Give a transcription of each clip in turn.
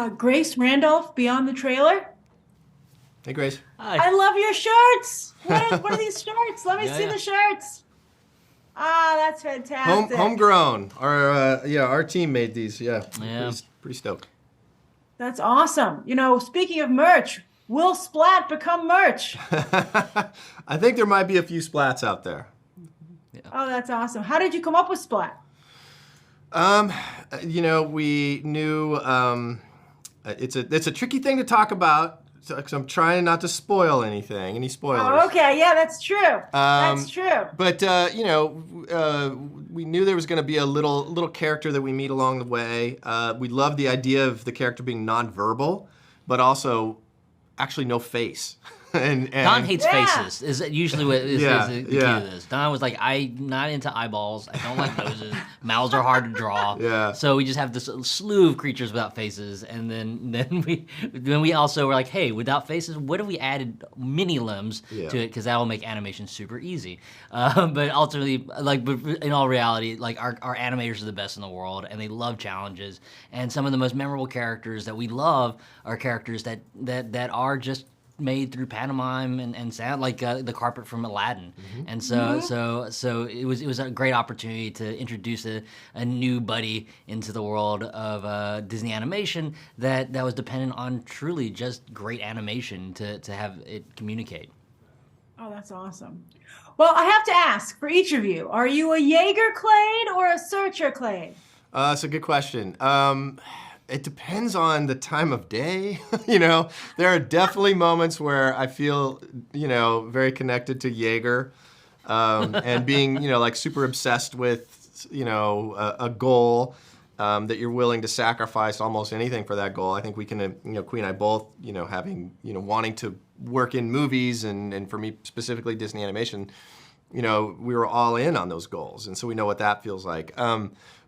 Grace Randolph, Beyond the Trailer. Hey, Grace. Hi. I love your shirts. What are these shirts? Let me Yeah, see yeah. the shirts. Ah, that's fantastic. Homegrown. Our team made these. Yeah. Yeah. Pretty stoked. That's awesome. Speaking of merch, will Splat become merch? I think there might be a few splats out there. Oh, that's awesome. How did you come up with Splat? We knew it's a tricky thing to talk about. So I'm trying not to spoil anything. Any spoilers? Oh, okay. Yeah, that's true. That's true. But we knew there was going to be a little character that we meet along the way. We loved the idea of the character being nonverbal, but also actually no face. and Don hates Yeah. faces. Is usually what is the key Yeah. to this. Don was like, I'm not into eyeballs. I don't like noses. Mouths are hard to draw. Yeah. So we just have this slew of creatures without faces, and then we also were like, hey, without faces, what if we added mini limbs Yeah. to it? Because that will make animation super easy. But ultimately, but in all reality, like our animators are the best in the world, and they love challenges. And some of the most memorable characters that we love are characters that are just made through pantomime and sound, like the carpet from Aladdin. And so it was a great opportunity to introduce a new buddy into the world of Disney animation that was dependent on truly just great animation to have it communicate. Oh, that's awesome. Well, I have to ask for each of you, are you a Jaeger clade or a Searcher clade? It's a good question. It depends on the time of day. There are definitely moments where I feel, very connected to Jaeger, and being, like super obsessed with, a goal that you're willing to sacrifice almost anything for that goal. I think we can, Qui and I both, having, wanting to work in movies and for me specifically Disney animation, we were all in on those goals, and so we know what that feels like.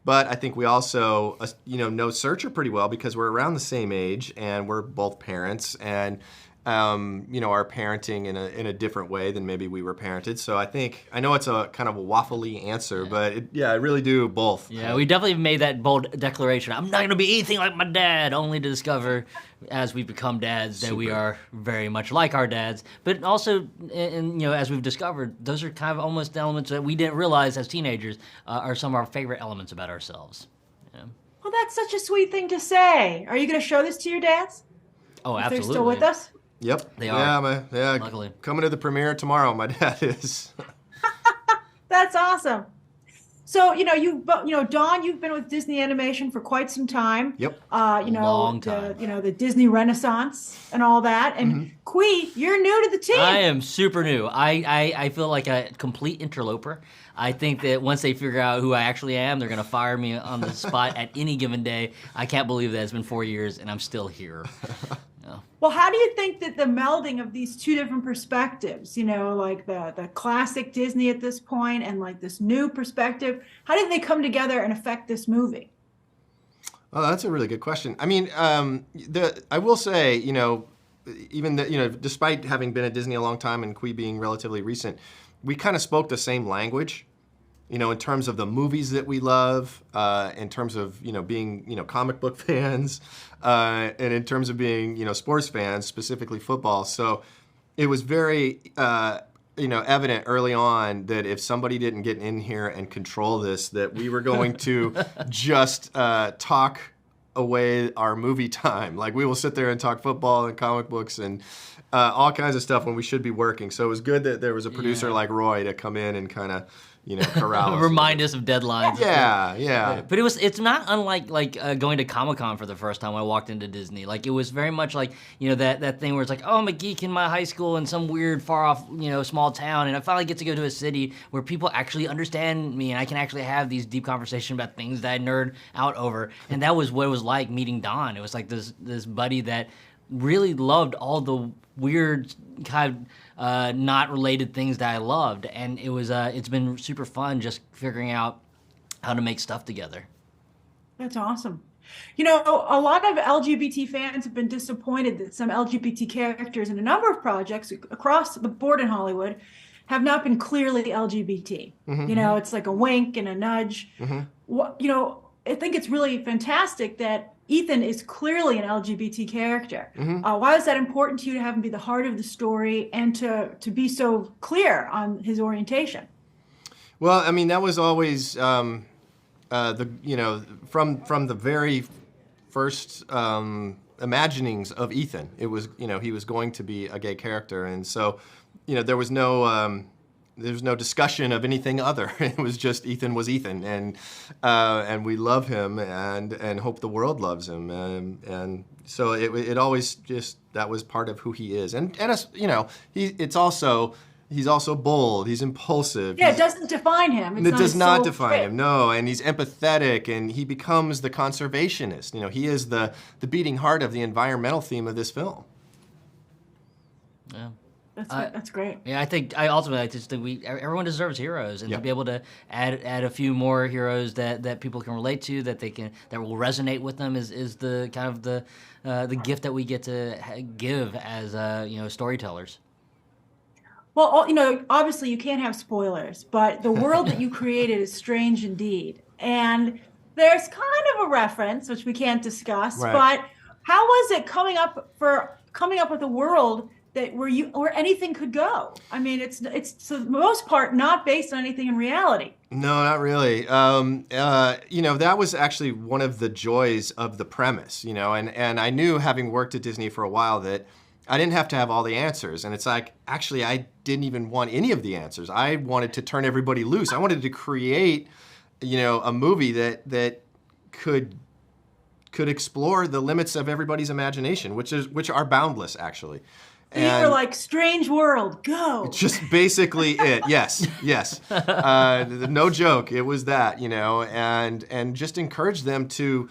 But I think we also, know Searcher pretty well because we're around the same age and we're both parents and, are parenting in a different way than maybe we were parented. So I know it's a kind of a waffly answer, but I really do both. Yeah, we definitely made that bold declaration. I'm not going to be anything like my dad, only to discover as we become dads that we are very much like our dads. But also, as we've discovered, those are kind of almost elements that we didn't realize as teenagers are some of our favorite elements about ourselves. Yeah. Well, that's such a sweet thing to say. Are you going to show this to your dads? Oh, If absolutely. they're still with us? Yep. They are. Luckily. Coming to the premiere tomorrow, my dad is. That's awesome. So, Don, you've been with Disney Animation for quite some time. Yep. Long time. The Disney Renaissance and all that. And Qui, you're new to the team. I am super new. I feel like a complete interloper. I think that once they figure out who I actually am, they're going to fire me on the spot at any given day. I can't believe that it's been 4 years and I'm still here. Well, how do you think that the melding of these two different perspectives, like the classic Disney at this point and like this new perspective, how did they come together and affect this movie? Oh, that's a really good question. I mean, I will say, even that, despite having been at Disney a long time and Qui being relatively recent, we kind of spoke the same language, in terms of the movies that we love, in terms of, being, comic book fans, and in terms of being, sports fans, specifically football. So it was very, evident early on that if somebody didn't get in here and control this, that we were going to just talk away our movie time. Like, we will sit there and talk football and comic books and all kinds of stuff when we should be working. So it was good that there was a producer like Roy to come in and kind of, corral us. Remind us of deadlines. Yeah. But it's not unlike going to Comic-Con for the first time when I walked into Disney. Like, it was very much like, that thing where it's like, oh, I'm a geek in my high school in some weird far off, small town, and I finally get to go to a city where people actually understand me and I can actually have these deep conversations about things that I nerd out over. And that was what it was like meeting Don. It was like this buddy that really loved all the weird kind of not related things that I loved, and it's been super fun just figuring out how to make stuff together. That's awesome. A lot of LGBT fans have been disappointed that some LGBT characters in a number of projects across the board in Hollywood have not been clearly LGBT. It's like a wink and a nudge. I think it's really fantastic that Ethan is clearly an LGBT character. Why is that important to you to have him be the heart of the story and to be so clear on his orientation? Well, I mean, that was always from the very first imaginings of Ethan. It was, he was going to be a gay character, and so, there was no discussion of anything other. It was just Ethan was Ethan, and we love him and hope the world loves him, and so it always just, that was part of who he is, and he's also bold, he's impulsive. Yeah, it doesn't define him. It does not define him, no, and he's empathetic, and he becomes the conservationist. He is the beating heart of the environmental theme of this film. Yeah. That's great. Yeah, I just think everyone deserves heroes, and to be able to add a few more heroes that people can relate to, that will resonate with them is the kind of the gift that we get to give as storytellers. Well, obviously you can't have spoilers, but the world that you created is strange indeed. And there's kind of a reference, which we can't discuss, right. But how was it coming up with a world where anything could go? I mean, it's for the most part not based on anything in reality. No, not really. That was actually one of the joys of the premise, and I knew, having worked at Disney for a while, that I didn't have to have all the answers. And it's like, actually, I didn't even want any of the answers. I wanted to turn everybody loose. I wanted to create, a movie that could explore the limits of everybody's imagination, which are boundless, actually. So you were like, strange world, go. It's just basically it. Yes. No joke. It was that, and just encourage them to,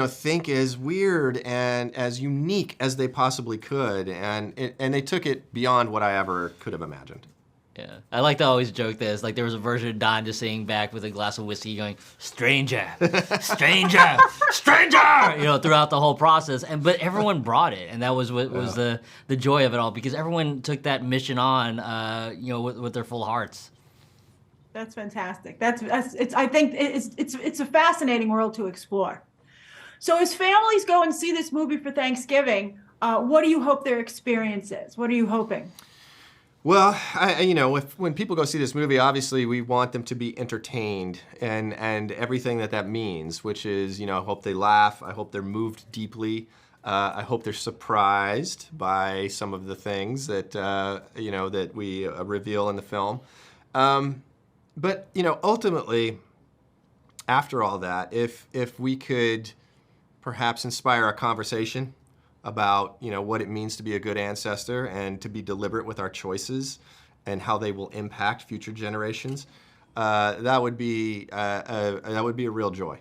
think as weird and as unique as they possibly could, and they took it beyond what I ever could have imagined. Yeah, I like to always joke this. Like, there was a version of Don just sitting back with a glass of whiskey, going, "Stranger, stranger, stranger," throughout the whole process. But everyone brought it, and that was what was the joy of it all, because everyone took that mission on, with their full hearts. That's fantastic. I think it's a fascinating world to explore. So as families go and see this movie for Thanksgiving, what do you hope their experience is? What are you hoping? Well, when people go see this movie, obviously we want them to be entertained and everything that means, which is, I hope they laugh. I hope they're moved deeply. I hope they're surprised by some of the things that, that we reveal in the film. But, ultimately, after all that, if we could perhaps inspire a conversation about, what it means to be a good ancestor and to be deliberate with our choices and how they will impact future generations, that would be a real joy.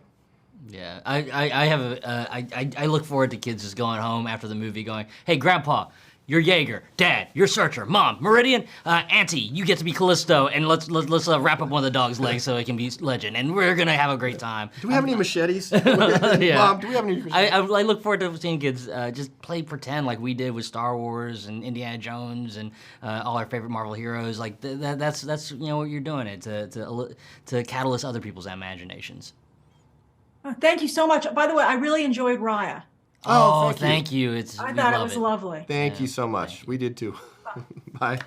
Yeah, I look forward to kids just going home after the movie going, "Hey, Grandpa, you're Jaeger. Dad, you're Searcher. Mom, Meridian. Auntie, you get to be Callisto, and let's wrap up one of the dog's legs so it can be Legend, and we're gonna have a great time." Do we have any machetes? Yeah. Mom, do we have any machetes? I look forward to seeing kids just play pretend like we did with Star Wars and Indiana Jones and all our favorite Marvel heroes. Like that's what you're doing it to catalyst other people's imaginations. Thank you so much. By the way, I really enjoyed Raya. Oh, thank you. I thought it was lovely. Thank you so much. We did too. Bye.